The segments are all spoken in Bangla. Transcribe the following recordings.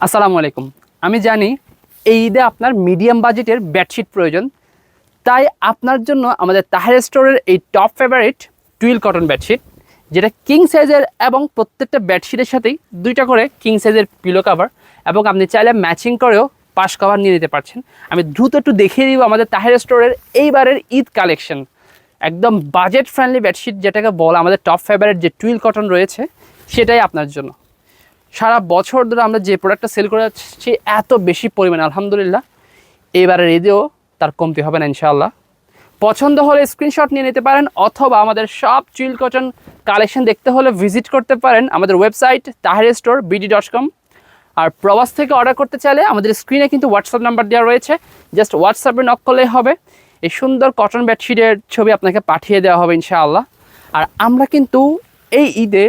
আসসালামু আলাইকুম। আমি জানি এই ঈদে আপনার মিডিয়াম বাজেটের বেডশিট প্রয়োজন, তাই আপনার জন্য আমাদের তাহের স্টোরের এই top favourite twill cotton bedsheet, যেটা কিং সাইজের এবং প্রত্যেকটা বেডশিটের সাথেই দুইটা করে কিং সাইজের পিলো কাভার, এবং আপনি চাইলে ম্যাচিং করেও পাশ কভার নিয়ে নিতে পারছেন। আমি দ্রুত একটু দেখিয়ে দিব আমাদের তাহের স্টোরের এইবারের ঈদ কালেকশন। একদম বাজেট ফ্রেন্ডলি বেডশিট যেটাকে বলা আমাদের টপ ফেভারিট যে টুইল কটন রয়েছে, সেটাই আপনার জন্য। সারা বছর ধরে আমরা যে প্রোডাক্টটা সেল করে যাচ্ছি এত বেশি পরিমাণে, আলহামদুলিল্লাহ এবারের ঈদেও তার কমতি হবে না ইনশাআল্লাহ। পছন্দ হলে স্ক্রিনশট নিয়ে নিতে পারেন, অথবা আমাদের সব টুইল কটন কালেকশন দেখতে হলে ভিজিট করতে পারেন আমাদের ওয়েবসাইট taherstore.bd.com। আর প্রবাস থেকে অর্ডার করতে চাইলে আমাদের স্ক্রিনে কিন্তু হোয়াটসঅ্যাপ নাম্বার দেওয়া রয়েছে, জাস্ট হোয়াটসঅ্যাপে নক করলেই হবে। এই সুন্দর কটন বেডশিটের ছবি আপনাকে পাঠিয়ে দেওয়া হবে ইনশাআল্লাহ। আর আমরা কিন্তু এই ঈদে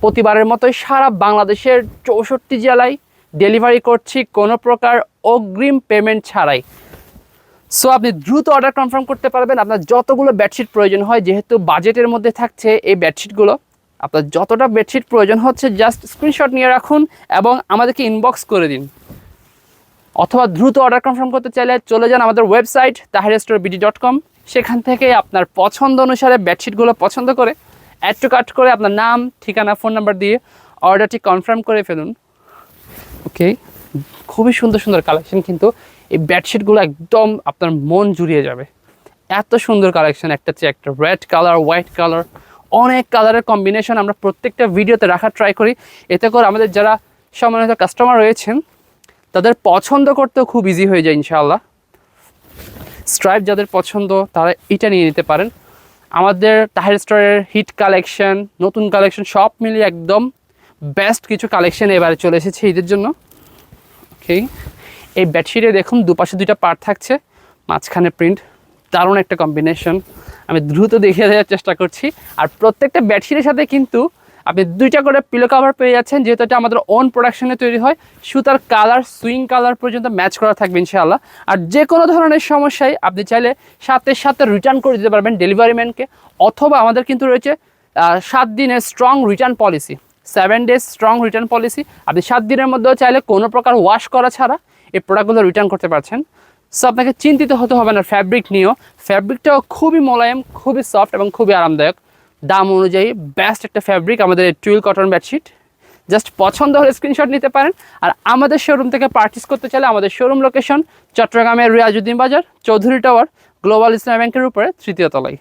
প্রতিবারের মতোই সারা বাংলাদেশের 64 জেলায় ডেলিভারি করছি কোনো প্রকার অগ্রিম পেমেন্ট ছাড়াই। সো আপনি দ্রুত অর্ডার কনফার্ম করতে পারবেন। আপনার যতগুলো বেডশিট প্রয়োজন হয়, যেহেতু বাজেটের মধ্যে থাকছে এই বেডশিটগুলো, আপনার যতটা বেডশিট প্রয়োজন হচ্ছে জাস্ট স্ক্রিনশট নিয়ে রাখুন এবং আমাদেরকে ইনবক্স করে দিন। অথবা দ্রুত অর্ডার কনফার্ম করতে চাইলে চলে যান আমাদের ওয়েবসাইট taherstore.bd.com। সেখান থেকে আপনার পছন্দ অনুসারে বেডশিটগুলো পছন্দ করে অ্যাড টু কার্ট করে আপনার নাম, ঠিকানা, ফোন নাম্বার দিয়ে অর্ডারটি কনফার্ম করে ফেলুন। ওকে, খুবই সুন্দর সুন্দর কালেকশন, কিন্তু এই বেডশিটগুলো একদম আপনার মন জুড়িয়ে যাবে। এত সুন্দর কালেকশন, একটা চেয়ে একটা, রেড কালার, হোয়াইট কালার, অনেক কালারের কম্বিনেশন আমরা প্রত্যেকটা ভিডিওতে রাখার ট্রাই করি। এতে করে আমাদের যারা সম্মানিত কাস্টমার রয়েছেন তাদের পছন্দ করতেও খুব ইজি হয়ে যায় ইনশাআল্লাহ। স্ট্রাইপ যাদের পছন্দ তারা এটা নিয়ে নিতে পারেন। আমাদের তাহের স্টোরের হিট কালেকশন, নতুন কালেকশন সব মিলিয়ে একদম বেস্ট কিছু কালেকশন এবারে চলে এসেছে ঈদের জন্য। ওকে, এই বেডশিটে দেখুন দুপাশে দুইটা পার্ট থাকছে, মাঝখানে প্রিন্ট, দারুণ একটা কম্বিনেশন। আমি দ্রুত দেখিয়ে দেওয়ার চেষ্টা করছি। আর প্রত্যেকটা বেডশিটের সাথে কিন্তু আপনি দুইটা করে পিলো কাভার পেয়ে যাচ্ছেন, যেহেতু এটা আমাদের ওন প্রোডাকশনে তৈরি হয়। সুতার কালার, সুইং কালার পর্যন্ত ম্যাচ করা থাকবে ইনশাআল্লাহ। আর যে কোনো ধরনের সমস্যায় আপনি চাইলে সাথে সাথে রিটার্ন করে দিতে পারবেন ডেলিভারি ম্যানকে, অথবা আমাদের কিন্তু রয়েছে 7 দিনের strong return policy, 7 days strong return policy. আপনি 7 দিনের মধ্যেও চাইলে কোনো প্রকার ওয়াশ করা ছাড়া এই প্রোডাক্টগুলো রিটার্ন করতে পারছেন। সো আপনাকে চিন্তিত হতে হবে না ফ্যাব্রিক নিয়েও। ফ্যাব্রিকটাও খুবই মোলায়েম, খুবই সফট এবং খুবই আরামদায়ক। দাম অনুযায়ী বেস্ট একটা ফ্যাব্রিক আমাদের এই টুইল কটন বেডশিট। জাস্ট পছন্দ হলে স্ক্রিনশট নিতে পারেন। আর আমাদের শোরুম থেকে পারচেস করতে চাইলে আমাদের শোরুম লোকেশন চট্টগ্রামের রিয়াজউদ্দিন বাজার, চৌধুরী টাওয়ার, গ্লোবাল ইসলামী ব্যাংকের উপরে 3য় তলায়।